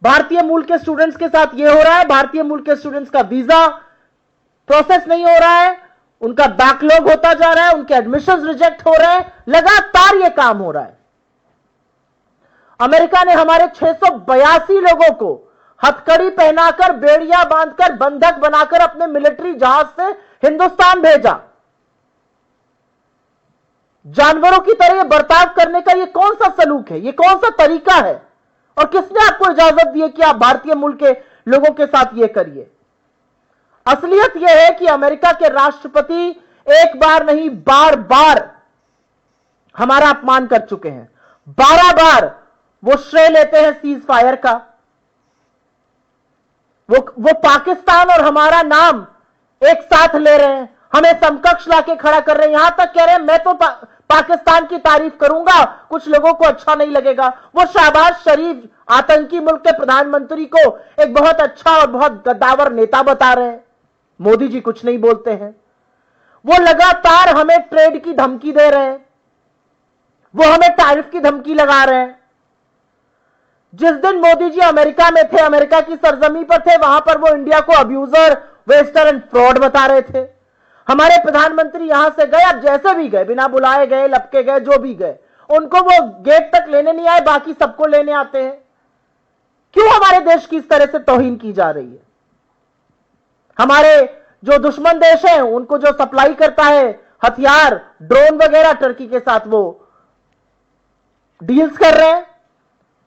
भारतीय मूल के स्टूडेंट्स के साथ यह हो रहा है, भारतीय मूल के स्टूडेंट्स का वीजा प्रोसेस नहीं हो रहा है, उनका बैकलॉग होता जा रहा है, उनके एडमिशंस रिजेक्ट हो रहे हैं, लगातार यह काम हो रहा है। अमेरिका ने हमारे 682 लोगों को हथकड़ी पहनाकर, बेड़ियां बांधकर, बंधक बनाकर अपने मिलिट्री जहाज से हिंदुस्तान भेजा। जानवरों की तरह यह बर्ताव करने का यह कौन सा सलूक है, यह कौन सा तरीका है, और किसने आपको इजाजत दी है कि आप भारतीय मूल के लोगों के साथ यह करिए? असलियत यह है कि अमेरिका के राष्ट्रपति एक बार नहीं, बार बार हमारा अपमान कर चुके हैं। 12 बार वो श्रेय लेते हैं सीज फायर का। वो पाकिस्तान और हमारा नाम एक साथ ले रहे हैं, हमें समकक्ष लाके खड़ा कर रहे हैं, यहां तक कह रहे हैं मैं तो पाकिस्तान की तारीफ करूंगा, कुछ लोगों को अच्छा नहीं लगेगा। वो शहबाज शरीफ आतंकी मुल्क के प्रधानमंत्री को एक बहुत अच्छा और बहुत गद्दावर नेता बता रहे हैं। मोदी जी कुछ नहीं बोलते हैं। वो लगातार हमें ट्रेड की धमकी दे रहे हैं, वो हमें टैरिफ की धमकी लगा रहे हैं। जिस दिन मोदी जी अमेरिका में थे, अमेरिका की सरजमी पर थे, वहां पर वो इंडिया को अब्यूजर, वेस्टर एंड फ्रॉड बता रहे थे। हमारे प्रधानमंत्री यहां से गए, अब जैसे भी गए, बिना बुलाए गए, लपके गए, जो भी गए, उनको वो गेट तक लेने नहीं आए, बाकी सबको लेने आते हैं। क्यों हमारे देश की इस तरह से तौहीन की जा रही है? हमारे जो दुश्मन देश हैं, उनको जो सप्लाई करता है हथियार, ड्रोन वगैरह, टर्की के साथ वो डील्स कर रहे हैं।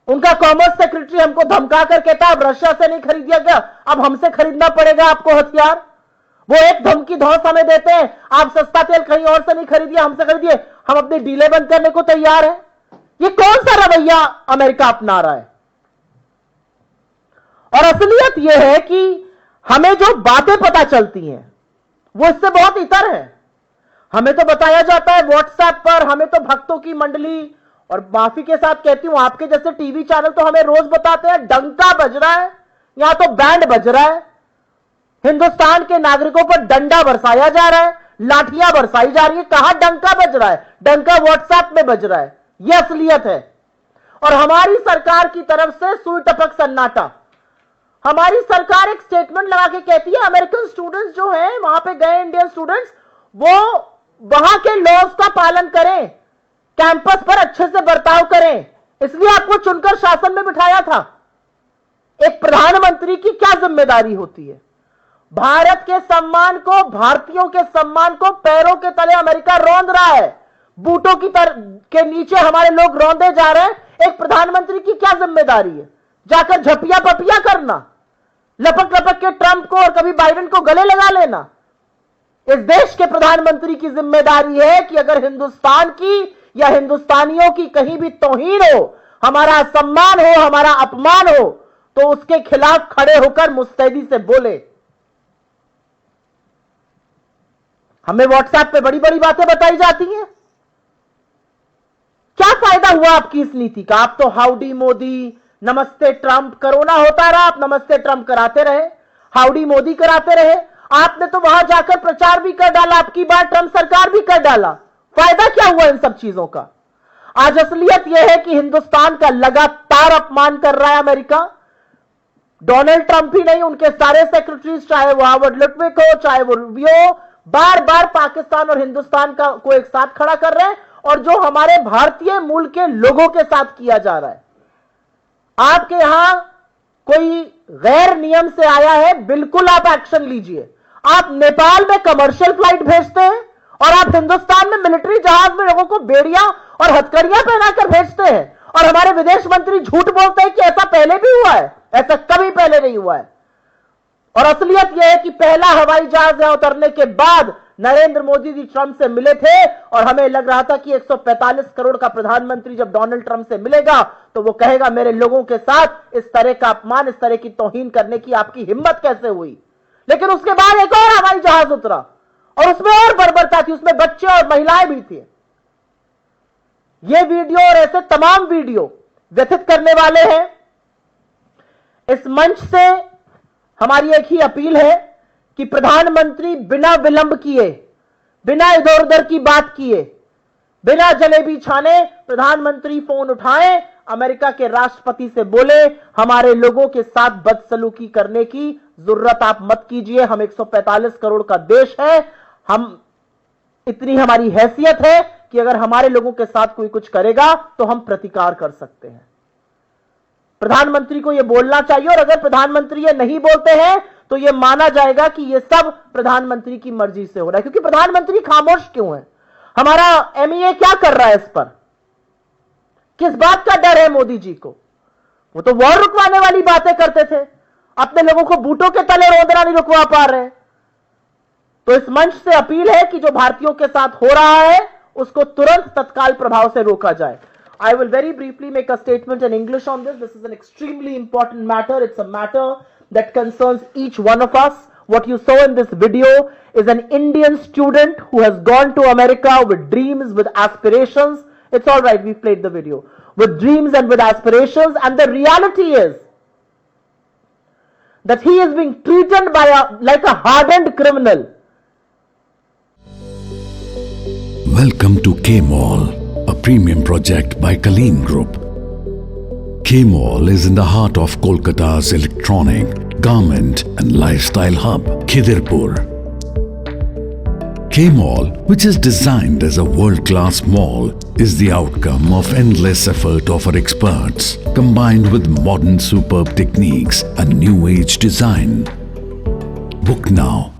उनका कॉमर्स सेक्रेटरी हमको धमका कर कहता है अब रशिया से नहीं खरीदिया गया, अब हमसे खरीदना पड़ेगा आपको हथियार। वो एक धमकी धौंस हमें देते हैं, आप सस्ता तेल कहीं और से नहीं खरीदिए, हमसे खरीदिए, हम अपनी डीलें बंद करने को तैयार हैं। ये कौन सा रवैया अमेरिका अपना रहा है? और असलियत यह है कि हमें जो बातें पता चलती हैं वो इससे बहुत इतर है। हमें तो बताया जाता है व्हाट्सएप पर, हमें तो भक्तों की मंडली, और माफी के साथ कहती हूं आपके जैसे टीवी चैनल तो हमें रोज बताते हैं डंका बज रहा है, यहां तो बैंड बज रहा है, हिंदुस्तान के नागरिकों पर डंडा बरसाया जा रहा है, लाठियां बरसाई जा रही है। कहां डंका बज रहा है? डंका व्हाट्सएप में बज रहा है। यह असलियत है। और हमारी सरकार की तरफ से सुई टपक सन्नाटा। हमारी सरकार एक स्टेटमेंट लगा के कहती है अमेरिकन स्टूडेंट्स जो हैं वहां पे गए, इंडियन स्टूडेंट्स, वो वहां के लॉज का पालन करें, कैंपस पर अच्छे से बर्ताव करें, इसलिए आपको चुनकर शासन में बिठाया था। एक प्रधानमंत्री की क्या जिम्मेदारी होती है? भारत के सम्मान को, भारतीयों के सम्मान को पैरों के तले अमेरिका रौंद रहा है, बूटों के नीचे हमारे लोग रौंदे जा रहे हैं। एक प्रधानमंत्री की क्या जिम्मेदारी है? जाकर झपिया पपिया करना, लपक लपक के ट्रंप को और कभी बाइडेन को गले लगा लेना? इस देश के प्रधानमंत्री की जिम्मेदारी है कि अगर हिंदुस्तान की या हिंदुस्तानियों की कहीं भी तौहीन हो, हमारा सम्मान हो, हमारा अपमान हो, तो उसके खिलाफ खड़े होकर मुस्तैदी से बोले। हमें व्हाट्सएप पे बड़ी बड़ी बातें बताई जाती हैं। क्या फायदा हुआ आपकी इस नीति का? आप तो हाउडी मोदी, नमस्ते ट्रंप, कोरोना होता रहा, आप नमस्ते ट्रंप कराते रहे, हाउडी मोदी कराते रहे। आपने तो वहां जाकर प्रचार भी कर डाला, आपकी बार ट्रंप सरकार भी कर डाला। फायदा क्या हुआ इन सब चीजों का? आज असलियत यह है कि हिंदुस्तान का लगातार अपमान कर रहा है अमेरिका। डोनाल्ड ट्रंप ही नहीं, उनके सारे सेक्रेटरीज, चाहे वो हावर्ड लुटविक हो, चाहे वो रूबियो, बार बार पाकिस्तान और हिंदुस्तान को एक साथ खड़ा कर रहे हैं, और जो हमारे भारतीय मूल के लोगों के साथ किया जा रहा है। आपके यहां कोई गैर नियम से आया है, बिल्कुल आप एक्शन लीजिए। आप नेपाल में कमर्शियल फ्लाइट भेजते हैं और आप हिंदुस्तान में मिलिट्री जहाज में लोगों को बेड़ियां और हथकड़ियां पहनाकर भेजते हैं, और हमारे विदेश मंत्री झूठ बोलते हैं कि ऐसा पहले भी हुआ है। ऐसा कभी पहले नहीं हुआ है। और असलियत यह है कि पहला हवाई जहाज यहां उतरने के बाद नरेंद्र मोदी जी ट्रंप से मिले थे, और हमें लग रहा था कि 145 करोड़ का प्रधानमंत्री जब डोनाल्ड ट्रंप से मिलेगा तो वो कहेगा मेरे लोगों के साथ इस तरह का अपमान, इस तरह की तौहीन करने की आपकी हिम्मत कैसे हुई? लेकिन उसके बाद एक और हवाई जहाज उतरा और उसमें और बर्बरता थी, उसमें बच्चे और महिलाएं भी थी। ये वीडियो और ऐसे तमाम वीडियो व्यथित करने वाले हैं। इस मंच से हमारी एक ही अपील है कि प्रधानमंत्री बिना विलंब किए, बिना इधर उधर की बात किए, बिना जलेबी छाने प्रधानमंत्री फोन उठाएं, अमेरिका के राष्ट्रपति से बोले हमारे लोगों के साथ बदसलूकी करने की जरूरत आप मत कीजिए, हम 145 करोड़ का देश है, हम इतनी हमारी हैसियत है कि अगर हमारे लोगों के साथ कोई कुछ करेगा तो हम प्रतिकार कर सकते हैं। प्रधानमंत्री को यह बोलना चाहिए, और अगर प्रधानमंत्री ये नहीं बोलते हैं तो यह माना जाएगा कि यह सब प्रधानमंत्री की मर्जी से हो रहा है। क्योंकि प्रधानमंत्री खामोश क्यों है? हमारा एमईए क्या कर रहा है इस पर? किस बात का डर है मोदी जी को? वो तो वॉर रुकवाने वाली बातें करते थे, अपने लोगों को बूटों के तले रोंदना नहीं रुकवा पा रहे। तो इस मंच से अपील है कि जो भारतीयों के साथ हो रहा है उसको तुरंत तत्काल प्रभाव से रोका जाए। I will very briefly make a statement in English on this. This is an extremely important matter. It's a matter that concerns each one of us. What you saw in this video is an Indian student who has gone to America with dreams, with aspirations. It's all right, we've played the video. With dreams and with aspirations, and the reality is that he is being treated like a hardened criminal. Welcome to K-Mall, a premium project by Kaleen Group. K-Mall is in the heart of Kolkata's electronic, garment and lifestyle hub, Khidirpur. K-Mall, which is designed as a world-class mall, is the outcome of endless effort of our experts, combined with modern superb techniques and new age design. Book now